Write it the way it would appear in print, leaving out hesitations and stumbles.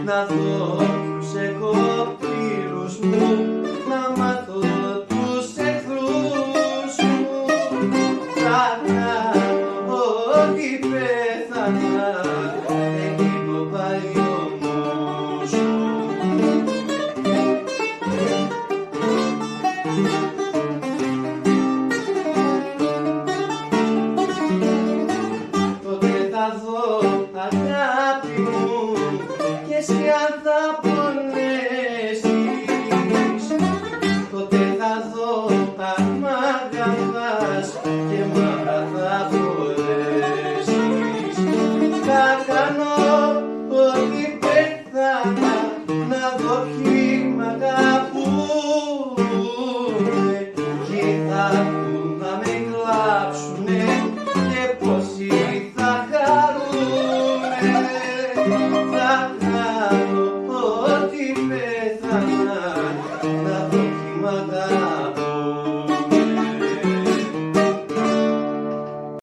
να δω τους εκοπήρους μου, να μάθω τους εχθρούς μου. Θα κάνω ό,τι πέθανα εκείνο παλιό μου σου. Τότε θα δω αγάπη μου και εσύ αν θα πονέσεις, τότε θα δω αν μ' αγαπάς και μάνα θα φορέσεις. Θα κάνω ό,τι πέθανα να δω ποιοι μ' αγαπούνε κι θα έρθουν να με κλάψουνε και πόσοι θα χαρούνε. Θα κάνω ό,τι πέθανα να δω ποιοι μ' αγαπούνε.